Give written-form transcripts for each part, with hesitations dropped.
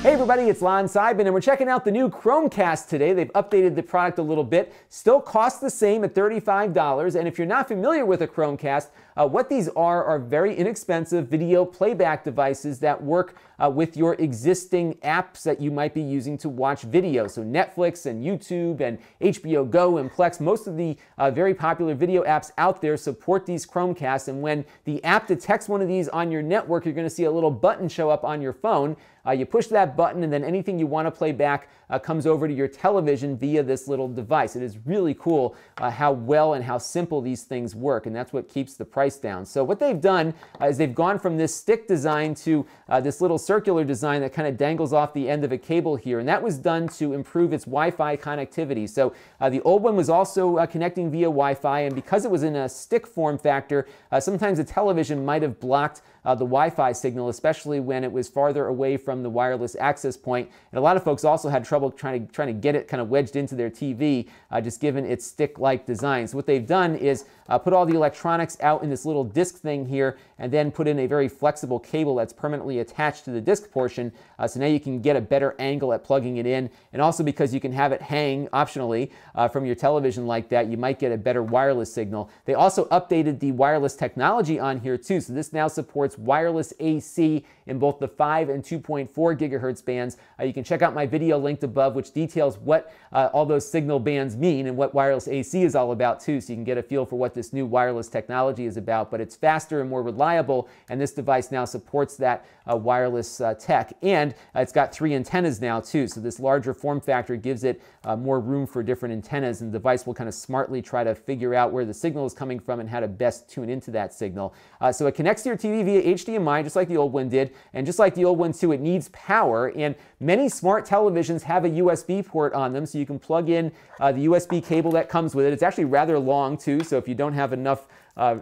Hey everybody, it's Lon Seidman, and we're checking out the new Chromecast today. They've updated the product a little bit. Still costs the same at $35, and if you're not familiar with a Chromecast, what these are very inexpensive video playback devices that work with your existing apps that you might be using to watch video. So Netflix and YouTube and HBO Go and Plex, most of the very popular video apps out there support these Chromecasts, and when the app detects one of these on your network, you're going to see a little button show up on your phone. You push that button, and then anything you want to play back comes over to your television via this little device. It is really cool how well and how simple these things work, and that's what keeps the price down. So what they've done is they've gone from this stick design to this little circular design that kind of dangles off the end of a cable here, and that was done to improve its Wi-Fi connectivity. So the old one was also connecting via Wi-Fi, and because it was in a stick form factor, sometimes the television might have blocked the Wi-Fi signal, especially when it was farther away from the wireless access point. And a lot of folks also had trouble trying to get it kind of wedged into their TV, just given its stick-like design. So what they've done is put all the electronics out in this little disc thing here, and then put in a very flexible cable that's permanently attached to the disc portion. So now you can get a better angle at plugging it in, and also because you can have it hang optionally from your television like that, you might get a better wireless signal. They also updated the wireless technology on here too, so this now supports wireless AC in both the 5 and 2.4 gigahertz bands. You can check out my video linked above, which details what all those signal bands mean and what wireless AC is all about too, so you can get a feel for what this new wireless technology is about. But it's faster and more reliable, and this device now supports that wireless tech. And it's got 3 antennas now too, so this larger form factor gives it more room for different antennas, and the device will kind of smartly try to figure out where the signal is coming from and how to best tune into that signal. So it connects to your TV via HDMI, just like the old one did, and just like the old one too, it needs power, and many smart televisions have a USB port on them, so you can plug in the USB cable that comes with it. It's actually rather long too, so if you don't have enough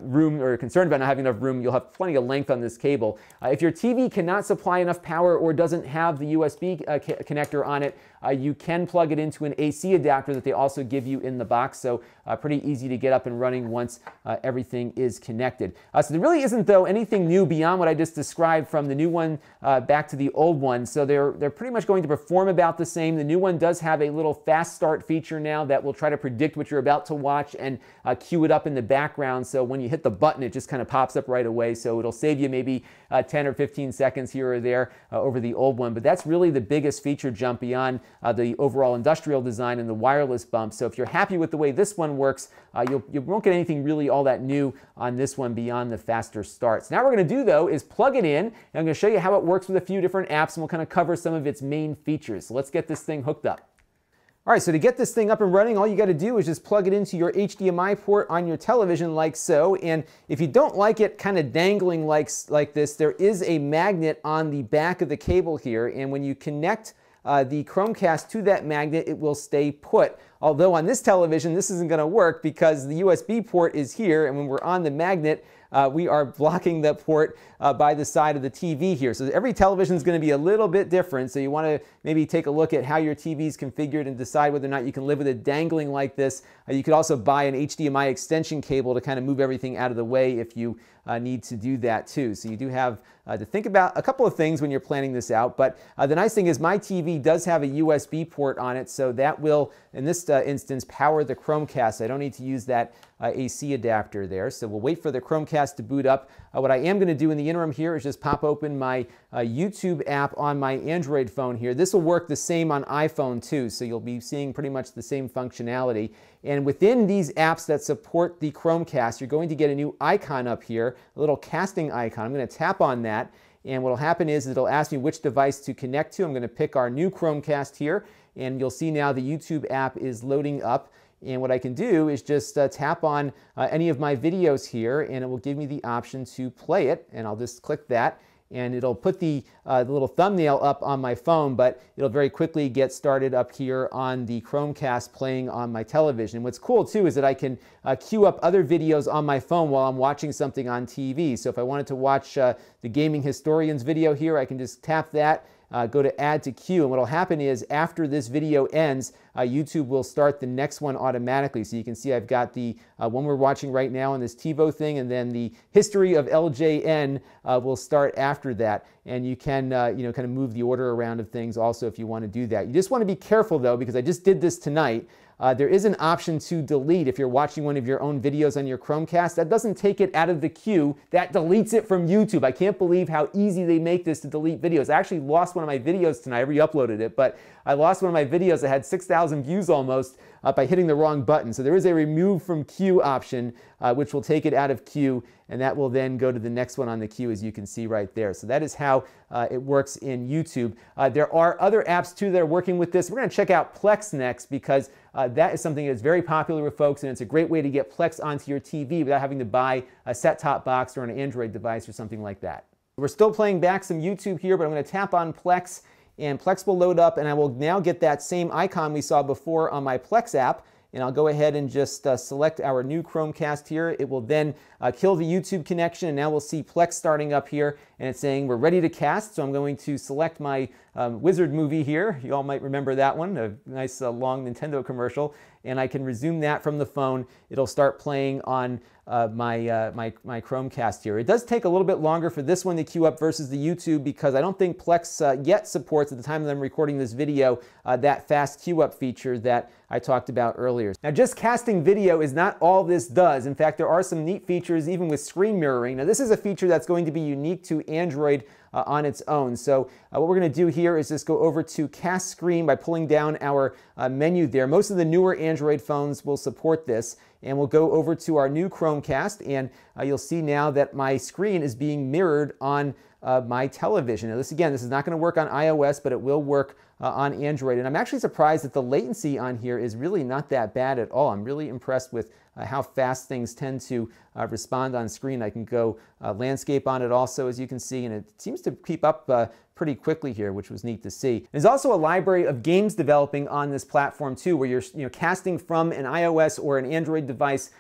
room, or concerned about not having enough room, you'll have plenty of length on this cable. If your TV cannot supply enough power or doesn't have the USB connector on it, you can plug it into an AC adapter that they also give you in the box, so pretty easy to get up and running once everything is connected. So there really isn't, though, anything new beyond what I just described from the new one back to the old one, so they're pretty much going to perform about the same. The new one does have a little fast start feature now that will try to predict what you're about to watch and cue it up in the background, so when you hit the button, it just kind of pops up right away, so it'll save you maybe 10 or 15 seconds here or there over the old one. But that's really the biggest feature jump beyond the overall industrial design and the wireless bump. So if you're happy with the way this one works, you won't get anything really all that new on this one beyond the faster starts. Now what we're going to do, though, is plug it in, and I'm going to show you how it works with a few different apps, and we'll kind of cover some of its main features. So let's get this thing hooked up. All right, so to get this thing up and running, all you got to do is just plug it into your HDMI port on your television like so. And if you don't like it kind of dangling like this, there is a magnet on the back of the cable here. And when you connect the Chromecast to that magnet, it will stay put. Although on this television, this isn't going to work because the USB port is here, and when we're on the magnet, we are blocking the port by the side of the TV here. So every television is going to be a little bit different, so you want to maybe take a look at how your TV is configured and decide whether or not you can live with it dangling like this. You could also buy an HDMI extension cable to kind of move everything out of the way if you need to do that too. So you do have to think about a couple of things when you're planning this out, but the nice thing is my TV does have a USB port on it, so that will, in this instance, power the Chromecast. I don't need to use that AC adapter there, so we'll wait for the Chromecast to boot up. What I am going to do in the interim here is just pop open my YouTube app on my Android phone here. This will work the same on iPhone too, so you'll be seeing pretty much the same functionality. And within these apps that support the Chromecast, you're going to get a new icon up here, a little casting icon. I'm going to tap on that, and what will happen is it'll ask me which device to connect to. I'm going to pick our new Chromecast here, and you'll see now the YouTube app is loading up. And what I can do is just tap on any of my videos here, and it will give me the option to play it. And I'll just click that, and it'll put the little thumbnail up on my phone, but it'll very quickly get started up here on the Chromecast playing on my television. And what's cool too is that I can queue up other videos on my phone while I'm watching something on TV. So if I wanted to watch the Gaming Historians video here, I can just tap that. go to add to queue, and what will happen is after this video ends, YouTube will start the next one automatically. So you can see I've got the one we're watching right now on this TiVo thing, and then the history of LJN will start after that. And you can kind of move the order around of things also if you want to do that. You just want to be careful though, because I just did this tonight. There is an option to delete if you're watching one of your own videos on your Chromecast. That doesn't take it out of the queue. That deletes it from YouTube. I can't believe how easy they make this to delete videos. I actually lost one of my videos tonight. I re-uploaded it, but I lost one of my videos that had 6,000 views almost by hitting the wrong button. So there is a remove from queue option, which will take it out of queue, and that will then go to the next one on the queue, as you can see right there. So that is how it works in YouTube. There are other apps too that are working with this. We're going to check out Plex next, because that is something that's very popular with folks, and it's a great way to get Plex onto your TV without having to buy a set-top box or an Android device or something like that. We're still playing back some YouTube here, but I'm going to tap on Plex, and Plex will load up, and I will now get that same icon we saw before on my Plex app. And I'll go ahead and just select our new Chromecast here. It will then kill the YouTube connection, and now we'll see Plex starting up here, and it's saying we're ready to cast. So I'm going to select my Wizard movie here. You all might remember that one, a nice long Nintendo commercial. And I can resume that from the phone. It'll start playing on my Chromecast here. It does take a little bit longer for this one to queue up versus the YouTube, because I don't think Plex yet supports, at the time that I'm recording this video, that fast queue up feature that I talked about earlier. Now, just casting video is not all this does. In fact, there are some neat features even with screen mirroring. Now, this is a feature that's going to be unique to Android on its own. So what we're going to do here is just go over to Cast Screen by pulling down our menu there. Most of the newer Android phones will support this. And we'll go over to our new Chromecast, and you'll see now that my screen is being mirrored on my television. Now this is not going to work on iOS, but it will work on Android. And I'm actually surprised that the latency on here is really not that bad at all. I'm really impressed with how fast things tend to respond on screen. I can go landscape on it also, as you can see, and it seems to keep up pretty quickly here, which was neat to see. There's also a library of games developing on this platform too, where you're casting from an iOS or an Android device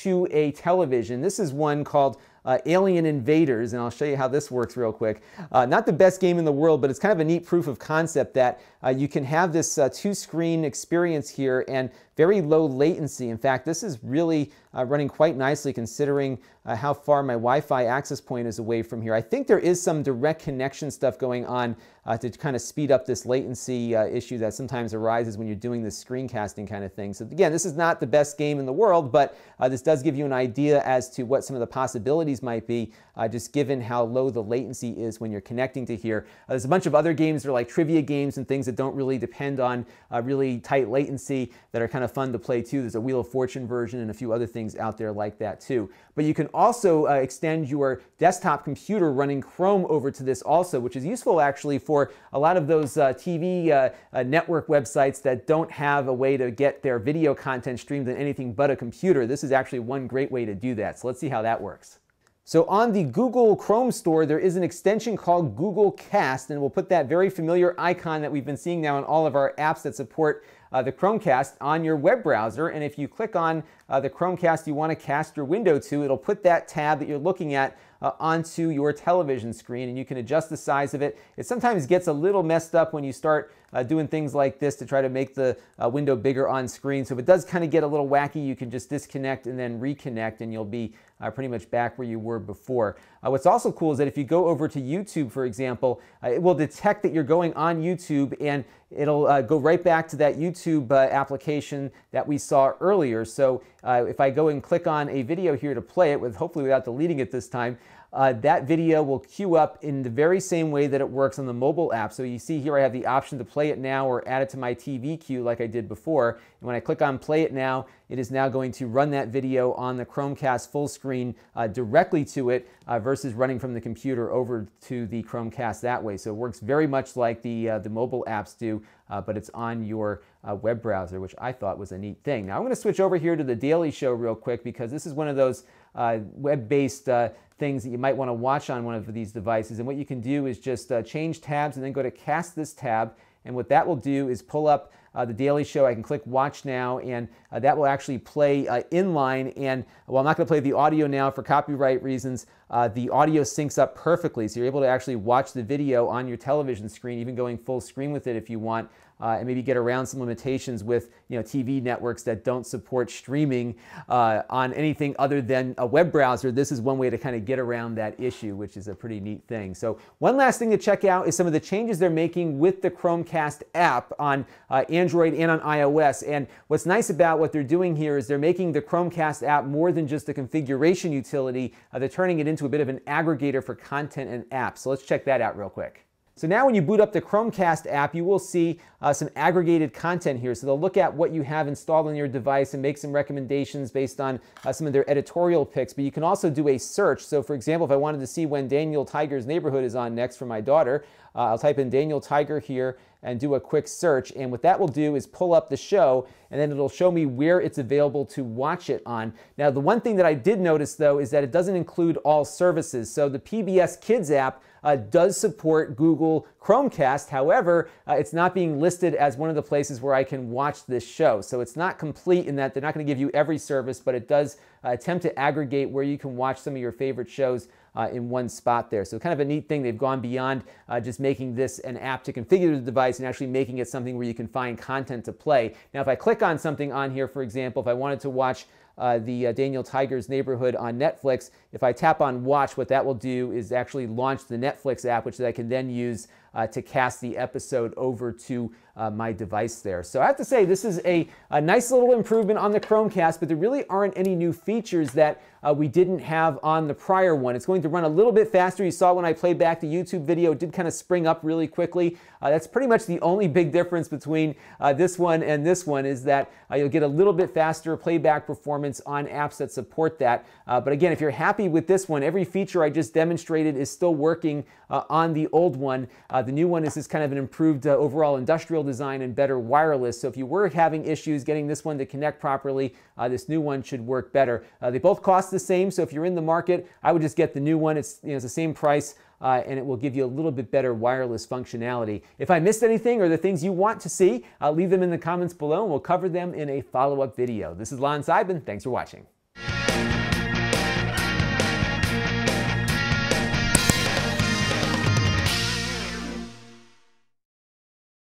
to a television. This is one called Alien Invaders, and I'll show you how this works real quick. Not the best game in the world, but it's kind of a neat proof of concept that you can have this two-screen experience here and very low latency. In fact, this is really running quite nicely considering how far my Wi-Fi access point is away from here. I think there is some direct connection stuff going on to kind of speed up this latency issue that sometimes arises when you're doing this screencasting kind of thing. So again, this is not the best game in the world, but this does give you an idea as to what some of the possibilities might be, just given how low the latency is when you're connecting to here. There's a bunch of other games that are like trivia games and things that don't really depend on really tight latency that are kind of fun to play too. There's a Wheel of Fortune version and a few other things out there like that too. But you can also extend your desktop computer running Chrome over to this also, which is useful actually for a lot of those TV network websites that don't have a way to get their video content streamed on anything but a computer. This is actually one great way to do that. So let's see how that works. So on the Google Chrome store, there is an extension called Google Cast, and we'll put that very familiar icon that we've been seeing now in all of our apps that support the Chromecast on your web browser. And if you click on the Chromecast you want to cast your window to, it'll put that tab that you're looking at onto your television screen, and you can adjust the size of it. It sometimes gets a little messed up when you start doing things like this to try to make the window bigger on screen. So if it does kind of get a little wacky, you can just disconnect and then reconnect, and you'll be pretty much back where you were before. What's also cool is that if you go over to YouTube, for example, it will detect that you're going on YouTube, and it'll go right back to that YouTube application that we saw earlier. So if I go and click on a video here to play it, hopefully without deleting it this time, that video will queue up in the very same way that it works on the mobile app. So you see here I have the option to play it now or add it to my TV queue like I did before. And when I click on play it now, it is now going to run that video on the Chromecast full screen directly to it versus running from the computer over to the Chromecast that way. So it works very much like the mobile apps do, but it's on your web browser, which I thought was a neat thing. Now I'm going to switch over here to the Daily Show real quick, because this is one of those web-based things that you might want to watch on one of these devices. And what you can do is just change tabs and then go to Cast This tab. And what that will do is pull up the Daily Show. I can click Watch Now, and that will actually play inline. And while I'm not going to play the audio now for copyright reasons, the audio syncs up perfectly, so you're able to actually watch the video on your television screen, even going full screen with it if you want. And maybe get around some limitations with TV networks that don't support streaming on anything other than a web browser. This is one way to kind of get around that issue, which is a pretty neat thing. So one last thing to check out is some of the changes they're making with the Chromecast app on Android and on iOS. And what's nice about what they're doing here is they're making the Chromecast app more than just a configuration utility. They're turning it into a bit of an aggregator for content and apps. So let's check that out real quick. So now when you boot up the Chromecast app, you will see some aggregated content here. So they'll look at what you have installed on your device and make some recommendations based on some of their editorial picks. But you can also do a search. So for example, if I wanted to see when Daniel Tiger's Neighborhood is on next for my daughter, I'll type in Daniel Tiger here and do a quick search. And what that will do is pull up the show, and then it'll show me where it's available to watch it on. Now, the one thing that I did notice, though, is that it doesn't include all services. So the PBS Kids app does support Google Chromecast. However, it's not being listed as one of the places where I can watch this show. So it's not complete in that they're not going to give you every service, but it does attempt to aggregate where you can watch some of your favorite shows in one spot there. So kind of a neat thing. They've gone beyond just making this an app to configure the device and actually making it something where you can find content to play. Now, if I click on something on here, for example, if I wanted to watch the Daniel Tiger's Neighborhood on Netflix, if I tap on watch, what that will do is actually launch the Netflix app, which I can then use to cast the episode over to my device there. So I have to say, this is a nice little improvement on the Chromecast, but there really aren't any new features that we didn't have on the prior one. It's going to run a little bit faster. You saw when I played back the YouTube video, it did kind of spring up really quickly. That's pretty much the only big difference between this one and this one, is that you'll get a little bit faster playback performance on apps that support that. But again, if you're happy with this one, every feature I just demonstrated is still working on the old one. The new one is just kind of an improved overall industrial design and better wireless. So if you were having issues getting this one to connect properly, this new one should work better. They both cost the same, so if you're in the market, I would just get the new one. It's, it's the same price, and it will give you a little bit better wireless functionality. If I missed anything or the things you want to see, leave them in the comments below, and we'll cover them in a follow-up video. This is Lon Seidman. Thanks for watching.